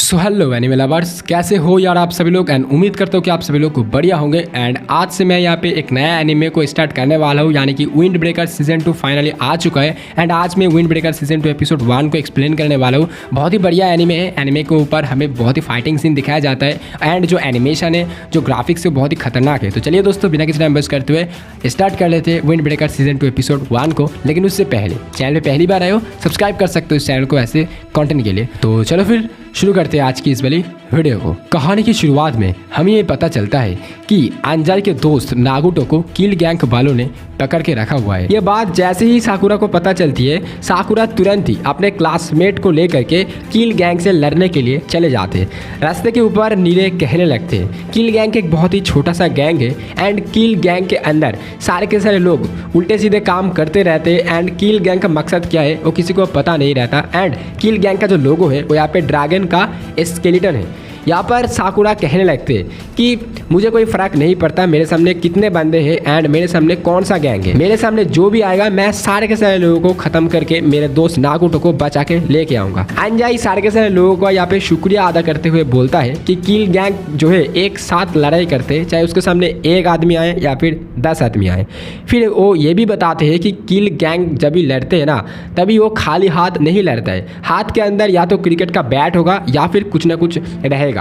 So hello anime lovers, कैसे हो यार आप सभी लोग। एंड उम्मीद करता हूँ कि आप सभी लोग को बढ़िया होंगे। एंड आज से मैं यहाँ पे एक नया एनिमे को स्टार्ट करने वाला हूँ, यानी कि विंड ब्रेकर सीजन 2 फाइनली आ चुका है। एंड आज मैं विंड ब्रेकर सीजन 2 एपिसोड 1 को एक्सप्लेन करने वाला हूँ। बहुत ही बढ़िया एनिमे है। एनिमे के ऊपर हमें बहुत ही फाइटिंग सीन दिखाया जाता है एंड जो एनिमेशन है, जो ग्राफिक्स है, बहुत ही खतरनाक है। तो चलिए दोस्तों, बिना किसी टाइम वेस्ट करते हुए स्टार्ट कर लेते हैं विंड ब्रेकर सीजन 2 एपिसोड 1 को। लेकिन उससे पहले चैनल पर पहली बार आए हो, सब्सक्राइब कर सकते हो इस चैनल को ऐसे कंटेंट के लिए। तो चलो फिर शुरू करते हैं आज की इस वाली वीडियो को। कहानी की शुरुआत में हमें ये पता चलता है कि अंजाई के दोस्त नागुटो को किल गैंग वालों ने पकड़ के रखा हुआ है। ये बात जैसे ही साकुरा को पता चलती है, साकुरा तुरंत ही अपने क्लासमेट को लेकर के किल गैंग से लड़ने के लिए चले जाते हैं। रास्ते के ऊपर नीरे कहने लगते हैं किल गैंग एक बहुत ही छोटा सा गैंग है एंड किल गैंग के अंदर सारे के सारे लोग उल्टे सीधे काम करते रहते हैं। एंड किल गैंग का मकसद क्या है वो किसी को पता नहीं रहता। एंड किल गैंग का जो लोगो है वो यहाँ पे ड्रैगन का स्केलेटन है। यहाँ पर साकुरा कहने लगते हैं कि मुझे कोई फ़र्क नहीं पड़ता मेरे सामने कितने बंदे हैं एंड मेरे सामने कौन सा गैंग है। मेरे सामने जो भी आएगा मैं सारे के सारे लोगों को ख़त्म करके मेरे दोस्त नागुटो को बचा के लेके आऊँगा। अंजाई सारे के सारे लोगों का यहाँ पे शुक्रिया अदा करते हुए बोलता है कि किल गैंग जो है एक साथ लड़ाई करते हैं, चाहे उसके सामने एक आदमी आए या फिर 10 आदमी आए। फिर वो ये भी बताते हैं कि किल गैंग जब भी लड़ते हैं ना, तभी वो खाली हाथ नहीं लड़ता है। हाथ के अंदर या तो क्रिकेट का बैट होगा या फिर कुछ ना कुछ रहेगा।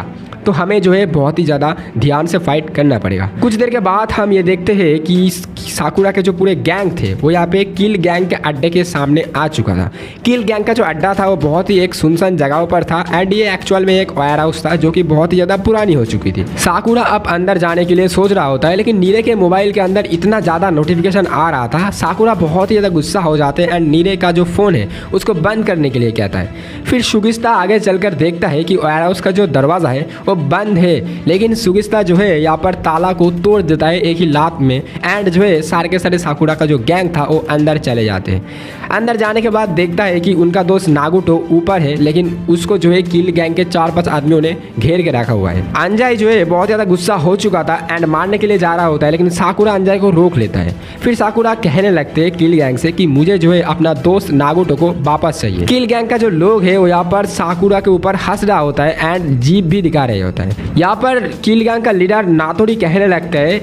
तो हमें जो है बहुत ही ज़्यादा ध्यान से फाइट करना पड़ेगा। कुछ देर के बाद हम ये देखते हैं कि साकुरा के जो पूरे गैंग थे वो यहाँ पे किल गैंग के अड्डे के सामने आ चुका था। किल गैंग का जो अड्डा था वो बहुत ही एक सुनसान जगह पर था एंड ये एक्चुअल में एक वेयर हाउस था जो कि बहुत ही ज़्यादा पुरानी हो चुकी थी। साकुरा अब अंदर जाने के लिए सोच रहा होता है, लेकिन नीरे के मोबाइल के अंदर इतना ज़्यादा नोटिफिकेशन आ रहा था, साकुरा बहुत ही ज़्यादा गुस्सा हो जाते हैं एंड नीरे का जो फ़ोन है उसको बंद करने के लिए कहता है। फिर सुगिस्ता आगे चलकर देखता है कि वेयर हाउस का जो दरवाज़ा है वो बंद है, लेकिन सुगिस्ता जो है यहाँ पर ताला को तोड़ देता है एक ही लात में एंड जो है सारे के सारे साकुरा का जो गैंग था वो अंदर चले जाते हैं। अंदर जाने के बाद देखता है कि उनका दोस्त नागुटो ऊपर है, लेकिन उसको जो है किल गैंग के 4-5 आदमियों ने घेर के रखा हुआ है। अंजाई जो है बहुत ज़्यादा गुस्सा हो चुका था एंड मारने के लिए जा रहा होता है, लेकिन साकुरा अंजाई को रोक लेता है। फिर साकुरा कहने लगते हैं किल गैंग से कि मुझे जो है अपना दोस्त नागुटो को वापस चाहिए। किल गैंग का जो लोग है वो यहाँ पर साकुरा के ऊपर हंस रहा होता है एंड जीप भी दिखा रहे होता है। यहाँ पर किल गैंग का लीडर नातोरी कहने लगता है,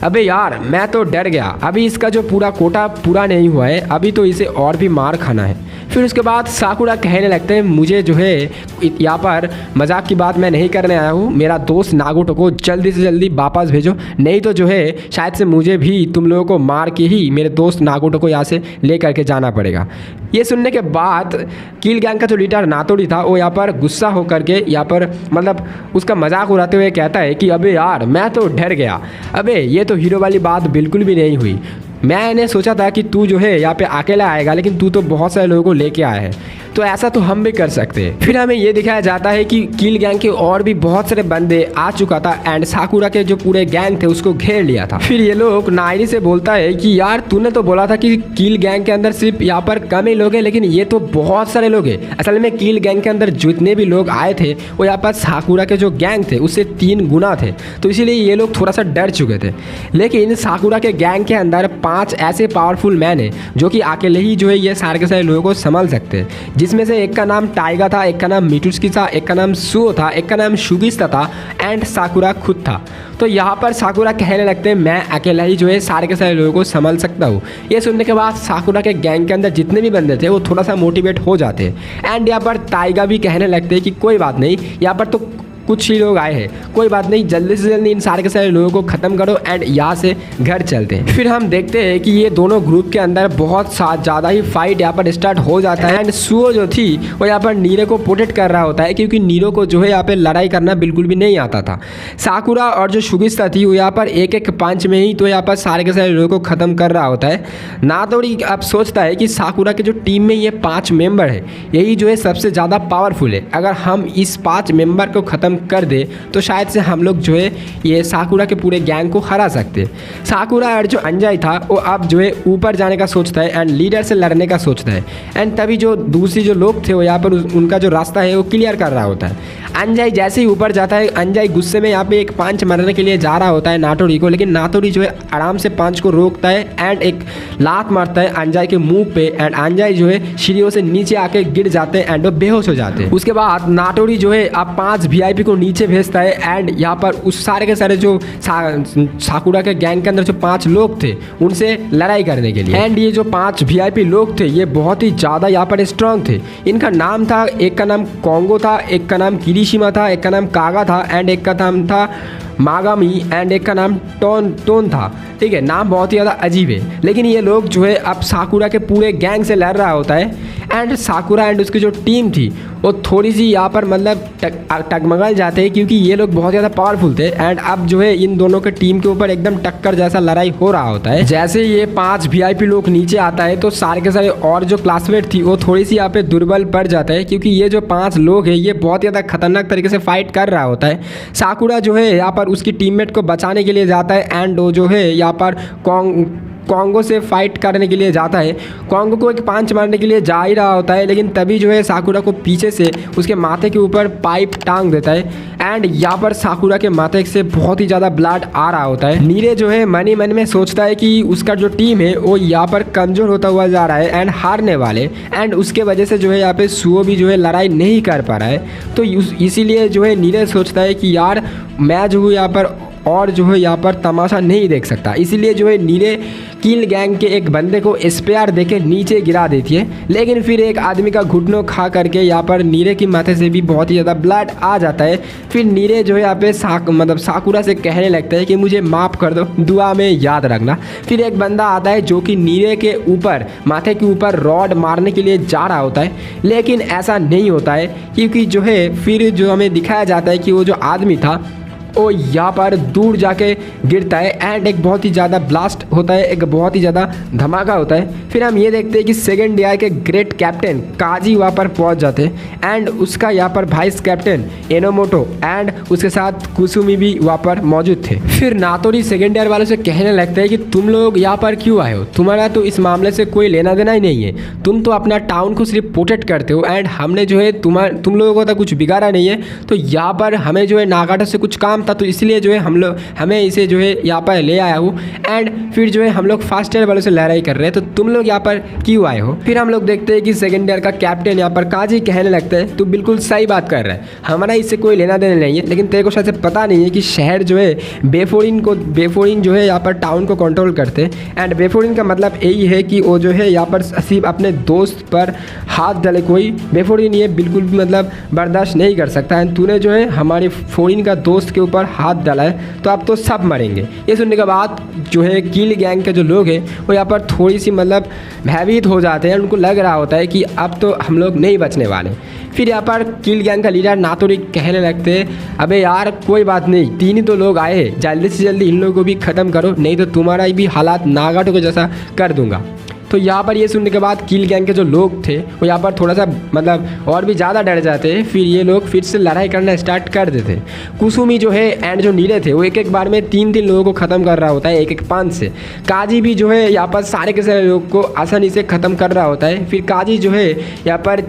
अबे यार मैं तो डर गया, अभी इसका जो पूरा कोटा पूरा नहीं हुआ है, अभी तो इसे और भी मार खाना है। फिर उसके बाद साकुरा कहने लगते हैं मुझे जो है यहाँ पर मजाक की बात मैं नहीं करने आया हूँ, मेरा दोस्त नागुटो को जल्दी से जल्दी वापस भेजो, नहीं तो जो है शायद से मुझे भी तुम लोगों को मार के ही मेरे दोस्त नागुटो को यहाँ से ले करके जाना पड़ेगा। ये सुनने के बाद किल गैंग का जो लीडर नातोरी था वो यहाँ पर गुस्सा होकर के यहाँ पर मतलब उसका मजाक उड़ाते हुए कहता है कि अबे यार मैं तो डर गया, अबे ये तो हीरो वाली बात बिल्कुल भी नहीं हुई। मैंने सोचा था कि तू जो है यहाँ पे अकेला आएगा, लेकिन तू तो बहुत सारे लोगों को लेके आया है, तो ऐसा तो हम भी कर सकते हैं। फिर हमें ये दिखाया जाता है कि किल गैंग के और भी बहुत सारे बंदे आ चुका था एंड साकुरा के जो पूरे गैंग थे उसको घेर लिया था। फिर ये लोग नायरी से बोलता है कि यार तूने तो बोला था कि किल गैंग के अंदर सिर्फ यहाँ पर कम ही लोग हैं, लेकिन ये तो बहुत सारे लोग हैं। असल में किल गैंग के अंदर जितने भी लोग आए थे वो यहाँ पर साकुरा के जो गैंग थे उससे 3 गुना थे, तो इसीलिए ये लोग थोड़ा सा डर चुके थे। लेकिन साकुरा के गैंग के अंदर 5 ऐसे पावरफुल मैन है जो कि अकेले ही जो है ये सारे के सारे लोगों को संभाल सकते हैं, जिसमें से एक का नाम टाइगा था, एक का नाम मिटुस्की था, एक का नाम सुओ था, एक का नाम शुगिस्ता था एंड साकुरा खुद था। तो यहाँ पर साकुरा कहने लगते हैं मैं अकेला ही जो है सारे के सारे लोगों को संभाल सकता हूँ। ये सुनने के बाद साकुरा के गैंग के अंदर जितने भी बंदे थे वो थोड़ा सा मोटिवेट हो जाते हैं एंड यहाँ पर टाइगा भी कहने लगते हैं कि कोई बात नहीं, यहाँ पर तो कुछ ही लोग आए हैं, कोई बात नहीं, जल्दी से जल्दी इन सारे के सारे लोगों को ख़त्म करो एंड यहाँ से घर चलते हैं। फिर हम देखते हैं कि ये दोनों ग्रुप के अंदर बहुत ज़्यादा ही फाइट यहाँ पर स्टार्ट हो जाता है एंड सुओ जो थी वो यहाँ पर नीरे को प्रोटेक्ट कर रहा होता है, क्योंकि नीरो को जो है यहाँ पर लड़ाई करना बिल्कुल भी नहीं आता था। साकुरा और जो शुगिस्ता थी वो यहाँ पर एक पंच में ही तो यहाँ पर सारे के सारे लोगों को ख़त्म कर रहा होता है। नातोरी अब सोचता है कि साकुरा के जो टीम में ये 5 मेंबर है यही जो है सबसे ज़्यादा पावरफुल है, अगर हम इस 5 मेंबर को ख़त्म कर दे तो शायद से हम लोग जो है ये साकुरा के पूरे गैंग को हरा सकते। साकुरा और जो अंजाई था वो अब जो है ऊपर जाने का सोचता है एंड लीडर से लड़ने का सोचता है एंड तभी जो दूसरी जो लोग थे वो यहाँ पर उनका जो रास्ता है वो क्लियर कर रहा होता है। अंजाई जैसे ही ऊपर जाता है, अंजाई गुस्से में यहाँ पे एक पंच मारने के लिए जा रहा होता है नाटोरी को, लेकिन नाटोरी जो है आराम से पंच को रोकता है एंड एक लात मारता है अंजाई के मुंह पे एंड अंजाई जो है सीढ़ियों से नीचे आके गिर जाते हैं एंड वो बेहोश हो जाते हैं। उसके बाद नाटोरी जो है अब 5 VIP को नीचे भेजता है एंड यहाँ पर उस सारे के सारे जो साकुरा के गैंग के अंदर जो 5 लोग थे उनसे लड़ाई करने के लिए। एंड ये जो 5 VIP लोग थे ये बहुत ही ज़्यादा यहाँ पर स्ट्रांग थे। इनका नाम था, एक का नाम कोंगो था, एक का नाम किरिशिमा था, एक का नाम कागा था एंड एक का नाम था मागामी एंड एक का नाम टोन था। ठीक है, नाम बहुत ही ज़्यादा अजीब है। लेकिन ये लोग जो है अब साकुरा के पूरे गैंग से लड़ रहा होता है एंड साकुरा एंड उसकी जो टीम थी वो थोड़ी सी यहाँ पर मतलब टगमगल जाते हैं क्योंकि ये लोग बहुत ज़्यादा पावरफुल थे एंड अब जो है इन दोनों के टीम के ऊपर एकदम टक्कर जैसा लड़ाई हो रहा होता है। जैसे ये 5 VIP लोग नीचे आता है तो सारे के सारे और जो क्लासमेट थी वो थोड़ी सी यहाँ पे दुर्बल पड़ जाता है क्योंकि ये जो 5 लोग हैं ये बहुत ज़्यादा खतरनाक तरीके से फाइट कर रहा होता है। साकुरा जो है यहाँ पर उसकी टीममेट को बचाने के लिए जाता है एंड वो जो है यहाँ पर कोंगो से फाइट करने के लिए जाता है। कोंगो को एक पंच मारने के लिए जा ही रहा होता है लेकिन तभी जो है साकुरा को पीछे से उसके माथे के ऊपर पाइप टांग देता है एंड यहाँ पर साकुरा के माथे से बहुत ही ज़्यादा ब्लड आ रहा होता है। नीरे जो है मन ही मन में सोचता है कि उसका जो टीम है वो यहाँ पर कमज़ोर होता हुआ जा रहा है एंड हारने वाले एंड उसके वजह से जो है यहाँ पे सुओ भी जो है लड़ाई नहीं कर पा रहा है। तो इसीलिए जो है नीरे सोचता है कि यार मैं जो हूँ यहाँ पर और जो है यहाँ पर तमाशा नहीं देख सकता। इसीलिए जो है नीरे किल गैंग के एक बंदे को स्पेयर देके नीचे गिरा देती है लेकिन फिर एक आदमी का घुटनों खा करके यहाँ पर नीरे की माथे से भी बहुत ही ज़्यादा ब्लड आ जाता है। फिर नीरे जो है यहाँ पे साकुरा से कहने लगता है कि मुझे माफ़ कर दो, दुआ में याद रखना। फिर एक बंदा आता है जो कि नीरे के ऊपर माथे के ऊपर रॉड मारने के लिए जा रहा होता है लेकिन ऐसा नहीं होता है क्योंकि जो है फिर जो हमें दिखाया जाता है कि वो जो आदमी था वो यहाँ पर दूर जाके गिरता है एंड एक बहुत ही ज़्यादा ब्लास्ट होता है, एक बहुत ही ज़्यादा धमाका होता है। फिर हम ये देखते हैं कि सेकेंड ईयर के ग्रेट कैप्टन काजी वहाँ पर पहुँच जाते हैं एंड उसका यहाँ पर वाइस कैप्टन एनोमोटो एंड उसके साथ कुसुमी भी वहाँ पर मौजूद थे। फिर नातोरी सेकेंड ईयर वालों से कहने लगता है कि तुम लोग यहाँ पर क्यों आए हो, तुम्हारा तो इस मामले से कोई लेना देना ही नहीं है, तुम तो अपना टाउन को सिर्फ प्रोटेक्ट करते हो एंड हमने जो है तुम लोगों को तो कुछ बिगाड़ा नहीं है। तो यहाँ पर हमें जो है नागाटो से कुछ काम था तो इसलिए जो है हमें इसे जो है यहाँ पर ले आया हूँ एंड फिर जो है हम लोग फर्स्ट ईयर वालों से लड़ाई कर रहे हैं, तो तुम लोग यहाँ पर क्यों आए हो। फिर हम लोग देखते हैं कि सेकेंड ईयर का कैप्टन यहाँ पर काजी कहने लगता है तू बिल्कुल सही बात कर रहा है, हमारा इससे कोई लेना देना नहीं है, लेकिन तेरे को शायद से पता नहीं है कि शहर जो है बेफोरिन जो है यहाँ पर टाउन को कंट्रोल करते हैं एंड बेफोरिन का मतलब यही है कि वो जो है यहाँ पर सिर्फ अपने दोस्त पर हाथ डाले कोई बेफोरिन ये बिल्कुल भी मतलब बर्दाश्त नहीं कर सकता है। तूने जो है हमारे फोरिन का दोस्त के ऊपर हाथ डाला है तो अब तो सब मरेंगे। ये सुनने के बाद जो है किल गैंग के जो लोग हैं वो यहाँ पर थोड़ी सी मतलब भयभीत हो जाते हैं, उनको लग रहा होता है कि अब तो हम लोग नहीं बचने वाले। फिर यहाँ पर किल गैंग का लीडर नातोरी कहने लगते हैं अबे यार कोई बात नहीं, 3 ही तो लोग आए हैं, जल्दी से जल्दी इन लोगों को भी ख़त्म करो नहीं तो तुम्हारा भी हालात नागाटो के जैसा कर दूंगा। तो यहाँ पर ये सुनने के बाद किल गैंग के जो लोग थे वो यहाँ पर थोड़ा सा मतलब और भी ज़्यादा डर जाते हैं। फिर ये लोग फिर से लड़ाई करना स्टार्ट कर देते। कुसुमी जो है एंड जो नीले थे वो एक बार में 3 लोगों को ख़त्म कर रहा होता है, एक पांच से। काजी भी जो है यहाँ पर सारे के सारे लोग को आसानी से ख़त्म कर रहा होता है। फिर काजी जो है यहाँ पर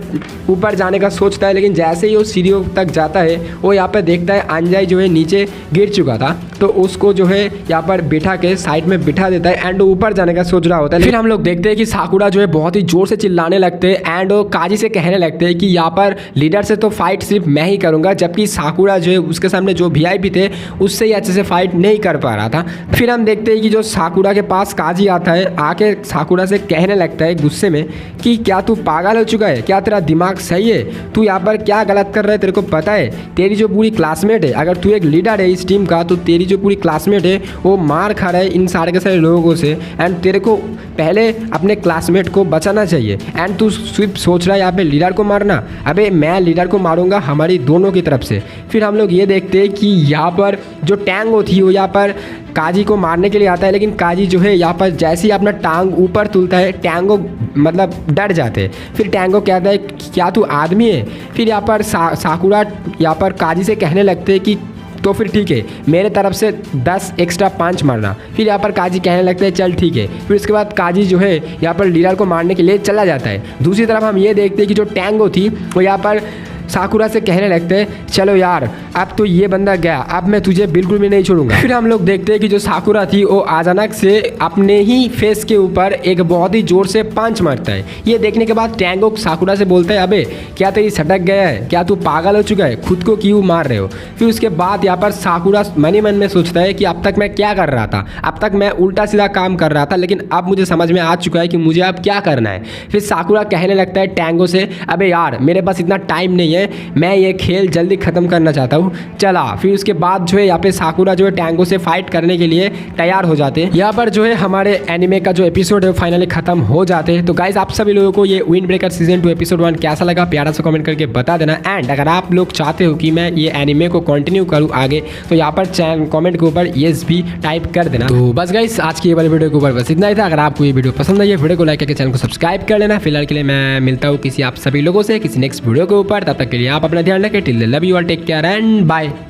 ऊपर जाने का सोचता है लेकिन जैसे ही वो सीढ़ियों तक जाता है वो यहाँ पर देखता है अंजाई जो है नीचे गिर चुका था तो उसको जो है यहाँ पर बिठा के साइड में बिठा देता है एंड ऊपर जाने का सोच रहा होता है। फिर हम लोग देखते हैं कि साकुरा जो है बहुत ही जोर से चिल्लाने लगते हैं एंड वो काजी से कहने लगते हैं कि यहाँ पर लीडर से तो फाइट सिर्फ मैं ही करूँगा, जबकि साकुरा जो है उसके सामने जो VIP थे उससे ही अच्छे से फाइट नहीं कर पा रहा था। फिर हम देखते हैं कि जो साकुरा के पास काजी आता है, आके साकुरा से कहने लगता है गुस्से में कि क्या तू पागल हो चुका है, क्या तेरा दिमाग सही है, तू यहाँ पर क्या गलत कर रहा है, तेरे को पता है तेरी जो पूरी क्लासमेट है, अगर तू एक लीडर है इस टीम का तो तेरी जो पूरी क्लासमेट है वो मार खा रहा है इन सारे के सारे लोगों से एंड तेरे को पहले अपने क्लासमेट को बचाना चाहिए एंड तू सिर्फ सोच रहा है यहाँ पे लीडर को मारना। अबे मैं लीडर को मारूंगा हमारी दोनों की तरफ से। फिर हम लोग ये देखते हैं कि यहाँ पर जो टैंगो थी वो यहाँ पर काजी को मारने के लिए आता है, लेकिन काजी जो है यहाँ पर जैसे ही अपना टांग ऊपर तुलता है टैंगो मतलब डर जाते हैं। फिर टैंगो कहता है क्या तू आदमी है। फिर यहाँ पर साकुरा यहाँ पर काजी से कहने लगते हैं कि तो फिर ठीक है मेरे तरफ से 10 एक्स्ट्रा पंच मारना। फिर यहाँ पर काजी कहने लगते हैं चल ठीक है। फिर उसके बाद काजी जो है यहाँ पर लीडर को मारने के लिए चला जाता है। दूसरी तरफ हम ये देखते हैं कि जो टैंगो थी वो यहाँ पर साकुरा से कहने लगते हैं चलो यार अब तो ये बंदा गया, अब मैं तुझे बिल्कुल भी नहीं छोड़ूंगा। फिर हम लोग देखते हैं कि जो साकुरा थी वो अचानक से अपने ही फेस के ऊपर एक बहुत ही जोर से पंच मारता है। ये देखने के बाद टैंगो साकुरा से बोलता है अबे क्या तेरी सटक गया है, क्या तू पागल हो चुका है, खुद को क्यों मार रहे हो। फिर उसके बाद यहाँ पर साकुरा मन ही मन में सोचता है कि अब तक मैं क्या कर रहा था, अब तक मैं उल्टा सीधा काम कर रहा था, लेकिन अब मुझे समझ में आ चुका है कि मुझे अब क्या करना है। फिर साकुरा कहने लगता है टैंगो से अबे यार मेरे पास इतना टाइम नहीं है, मैं ये खेल जल्दी खत्म करना चाहता हूँ, चला। फिर उसके बाद जो है यहाँ पे साकुरा जो है टैंगो से फाइट करने के लिए तैयार हो जाते हैं। यहाँ पर जो है हमारे एनिमे का जो एपिसोड है फाइनली खत्म हो जाते हैं। तो गाइस आप सभी लोगों को ये विंड ब्रेकर सीजन 2 एपिसोड 1 कैसा लगा प्यारा सा कमेंट करके बता देना। एंड अगर आप लोग चाहते हो कि मैं ये एनिमे को कंटिन्यू करूँ आगे तो यहाँ पर चैनल कमेंट के ऊपर येस भी टाइप कर देना। तो बस गाइस आज की ये वाली वीडियो के ऊपर बस इतना ही था। अगर आपको ये वीडियो पसंद आई है वीडियो को लाइक करके चैनल को सब्सक्राइब कर लेना। फिलहाल के लिए मैं मिलता हूँ किसी आप सभी लोगों से किसी नेक्स्ट वीडियो के ऊपर, तब तक के लिए आप अपना ध्यान रखें। Till then love you all, take care and bye.